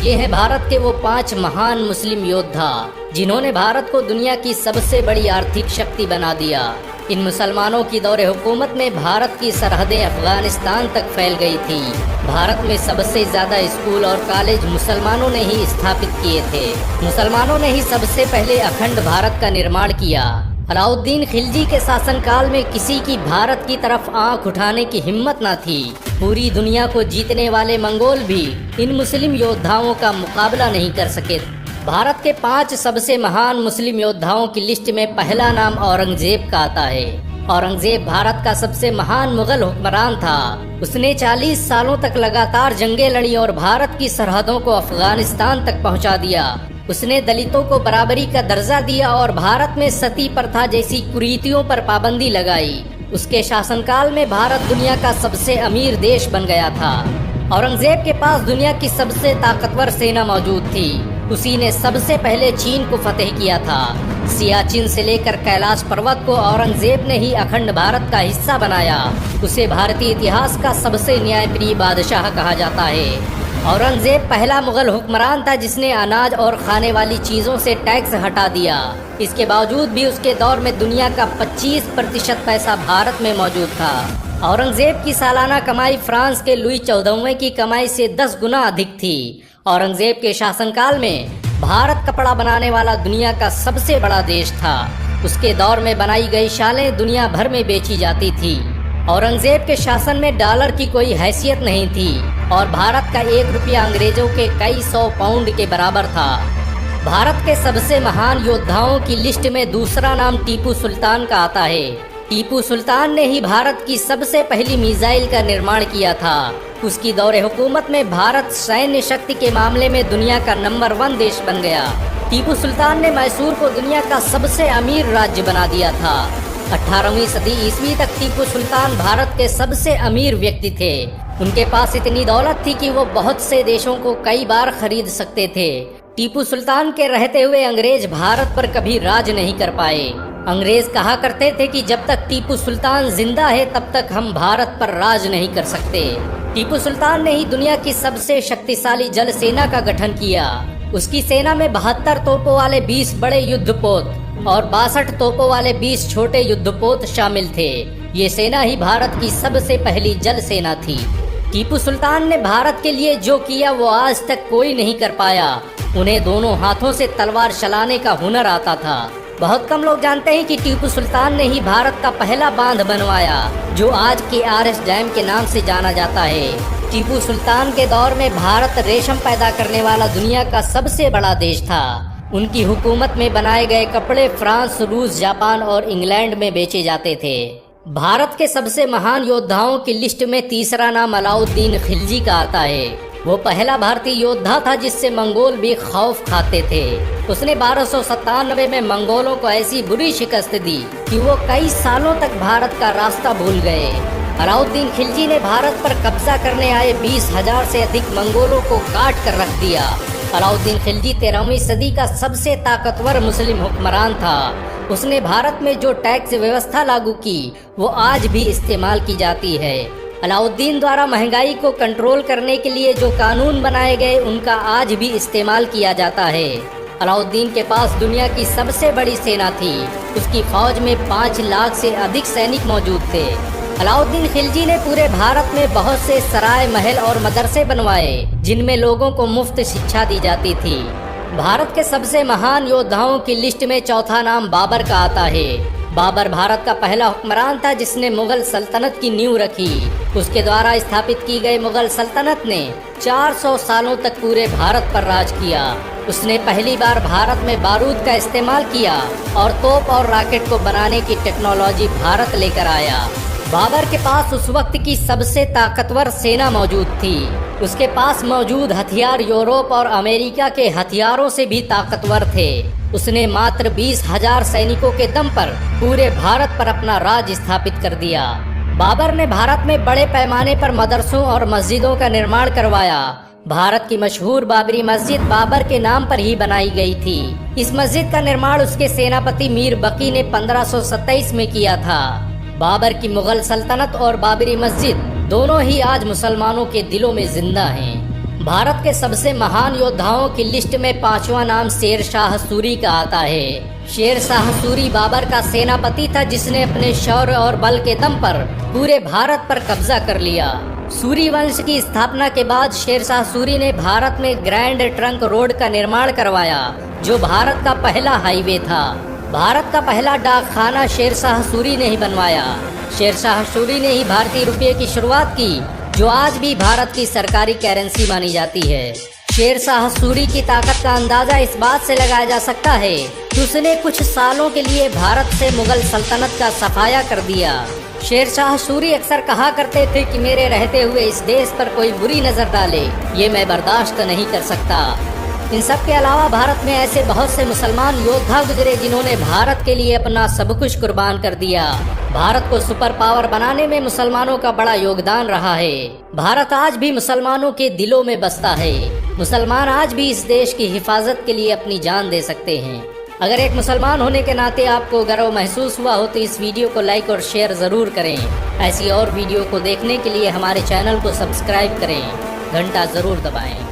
ये हैं भारत के वो 5 महान मुस्लिम योद्धा जिन्होंने भारत को दुनिया की सबसे बड़ी आर्थिक शक्ति बना दिया। इन मुसलमानों की दौरे हुकूमत में भारत की सरहदें अफगानिस्तान तक फैल गई थी। भारत में सबसे ज्यादा स्कूल और कॉलेज मुसलमानों ने ही स्थापित किए थे। मुसलमानों ने ही सबसे पहले अखंड भारत का निर्माण किया। अलाउद्दीन खिलजी के शासनकाल में किसी की भारत की तरफ आंख उठाने की हिम्मत न थी। पूरी दुनिया को जीतने वाले मंगोल भी इन मुस्लिम योद्धाओं का मुकाबला नहीं कर सके। भारत के 5 सबसे महान मुस्लिम योद्धाओं की लिस्ट में पहला नाम औरंगजेब का आता है। औरंगजेब भारत का सबसे महान मुगल हुक्मरान था। उसने 40 सालों तक लगातार जंगें लड़ी और भारत की सरहदों को अफगानिस्तान तक पहुंचा दिया। उसने दलितों को बराबरी का दर्जा दिया और भारत में सती प्रथा जैसी कुरीतियों पर पाबंदी लगाई। उसके शासनकाल में भारत दुनिया का सबसे अमीर देश बन गया था। औरंगजेब के पास दुनिया की सबसे ताकतवर सेना मौजूद थी। उसी ने सबसे पहले चीन को फतेह किया था। सियाचिन से लेकर कैलाश पर्वत को औरंगजेब ने ही अखंड भारत का हिस्सा बनाया। उसे भारतीय इतिहास का सबसे न्यायप्रिय बादशाह कहा जाता है। औरंगजेब पहला मुगल हुक्मरान था जिसने अनाज और खाने वाली चीजों से टैक्स हटा दिया। इसके बावजूद भी उसके दौर में दुनिया का 25% पैसा भारत में मौजूद था। औरंगजेब की सालाना कमाई फ्रांस के लुई 14वें की कमाई से 10 गुना अधिक थी। औरंगजेब के शासनकाल में भारत कपड़ा बनाने वाला दुनिया का सबसे बड़ा देश था। उसके दौर में बनाई गई शालें दुनिया भर में बेची जाती थी। औरंगजेब के शासन में डॉलर की कोई हैसियत नहीं थी और भारत का 1 रुपया अंग्रेजों के कई 100 पाउंड के बराबर था। भारत के सबसे महान योद्धाओं की लिस्ट में दूसरा नाम टीपू सुल्तान का आता है। टीपू सुल्तान ने ही भारत की सबसे पहली मिसाइल का निर्माण किया था। उसकी दौरे हुकूमत में भारत सैन्य शक्ति के मामले में दुनिया का नंबर 1 देश बन गया। टीपू सुल्तान ने मैसूर को दुनिया का सबसे अमीर राज्य बना दिया था। 18वीं सदी ईस्वी तक टीपू सुल्तान भारत के सबसे अमीर व्यक्ति थे। उनके पास इतनी दौलत थी कि वो बहुत से देशों को कई बार खरीद सकते थे। टीपू सुल्तान के रहते हुए अंग्रेज भारत पर कभी राज नहीं कर पाए। अंग्रेज कहा करते थे कि जब तक टीपू सुल्तान जिंदा है तब तक हम भारत पर राज नहीं कर सकते। टीपू सुल्तान ने ही दुनिया की सबसे शक्तिशाली जल सेना का गठन किया। उसकी सेना में 72 तोपों वाले 20 बड़े युद्धपोत और 62 तोपों वाले 20 छोटे युद्धपोत शामिल थे। ये सेना ही भारत की सबसे पहली जल सेना थी। टीपू सुल्तान ने भारत के लिए जो किया वो आज तक कोई नहीं कर पाया। उन्हें दोनों हाथों से तलवार चलाने का हुनर आता था। बहुत कम लोग जानते हैं कि टीपू सुल्तान ने ही भारत का पहला बांध बनवाया जो आज के आरएस डैम के नाम से जाना जाता है। टीपू सुल्तान के दौर में भारत रेशम पैदा करने वाला दुनिया का सबसे बड़ा देश था। उनकी हुकूमत में बनाए गए कपड़े फ्रांस, रूस, जापान और इंग्लैंड में बेचे जाते थे। भारत के सबसे महान योद्धाओं की लिस्ट में तीसरा नाम अलाउद्दीन खिलजी का आता है। वो पहला भारतीय योद्धा था जिससे मंगोल भी खौफ खाते थे। उसने 1297 में मंगोलों को ऐसी बुरी शिकस्त दी कि वो कई सालों तक भारत का रास्ता भूल गए। अलाउद्दीन खिलजी ने भारत पर कब्जा करने आए 20,000 से अधिक मंगोलों को काट कर रख दिया। अलाउद्दीन खिलजी 13वीं सदी का सबसे ताकतवर मुस्लिम हुक्मरान था। उसने भारत में जो टैक्स व्यवस्था लागू की वो आज भी इस्तेमाल की जाती है। अलाउद्दीन द्वारा महंगाई को कंट्रोल करने के लिए जो कानून बनाए गए उनका आज भी इस्तेमाल किया जाता है। अलाउद्दीन के पास दुनिया की सबसे बड़ी सेना थी। उसकी फौज में 5 लाख से अधिक सैनिक मौजूद थे। अलाउद्दीन खिलजी ने पूरे भारत में बहुत से सराय, महल और मदरसे बनवाए जिनमें लोगों को मुफ्त शिक्षा दी जाती थी। भारत के सबसे महान योद्धाओं की लिस्ट में चौथा नाम बाबर का आता है। बाबर भारत का पहला हुक्मरान था जिसने मुगल सल्तनत की नींव रखी। उसके द्वारा स्थापित की गई मुगल सल्तनत ने 400 सालों तक पूरे भारत पर राज किया। उसने पहली बार भारत में बारूद का इस्तेमाल किया और तोप और रॉकेट को बनाने की टेक्नोलॉजी भारत लेकर आया। बाबर के पास उस वक्त की सबसे ताकतवर सेना मौजूद थी। उसके पास मौजूद हथियार यूरोप और अमेरिका के हथियारों से भी ताकतवर थे। उसने मात्र 20,000 सैनिकों के दम पर पूरे भारत पर अपना राज स्थापित कर दिया। बाबर ने भारत में बड़े पैमाने पर मदरसों और मस्जिदों का निर्माण करवाया। भारत की मशहूर बाबरी मस्जिद बाबर के नाम पर ही बनाई गई थी। इस मस्जिद का निर्माण उसके सेनापति मीर बकी ने 1527 में किया था। बाबर की मुगल सल्तनत और बाबरी मस्जिद दोनों ही आज मुसलमानों के दिलों में जिंदा हैं। भारत के सबसे महान योद्धाओं की लिस्ट में 5वां नाम शेर शाह सूरी का आता है। शेर शाह सूरी बाबर का सेनापति था जिसने अपने शौर्य और बल के दम पर पूरे भारत पर कब्जा कर लिया। सूरी वंश की स्थापना के बाद शेर शाह सूरी ने भारत में ग्रैंड ट्रंक रोड का निर्माण करवाया, जो भारत का पहला हाईवे था। भारत का पहला डाकखाना शेर शाह सूरी ने ही बनवाया। शेर शाह सूरी ने ही भारतीय रुपये की शुरुआत की, जो आज भी भारत की सरकारी करेंसी मानी जाती है। शेर शाह सूरी की ताकत का अंदाजा इस बात से लगाया जा सकता है कि उसने कुछ सालों के लिए भारत से मुगल सल्तनत का सफाया कर दिया। शेर शाह सूरी अक्सर कहा करते थे कि मेरे रहते हुए इस देश पर कोई बुरी नजर डाले, ये मैं बर्दाश्त नहीं कर सकता। इन सब के अलावा भारत में ऐसे बहुत से मुसलमान योद्धा गुजरे जिन्होंने भारत के लिए अपना सब कुछ कुर्बान कर दिया। भारत को सुपर पावर बनाने में मुसलमानों का बड़ा योगदान रहा है। भारत आज भी मुसलमानों के दिलों में बसता है। मुसलमान आज भी इस देश की हिफाजत के लिए अपनी जान दे सकते हैं। अगर एक मुसलमान होने के नाते आपको गर्व महसूस हुआ हो तो इस वीडियो को लाइक और शेयर जरूर करें। ऐसी और वीडियो को देखने के लिए हमारे चैनल को सब्सक्राइब करें, घंटा जरूर दबाएं।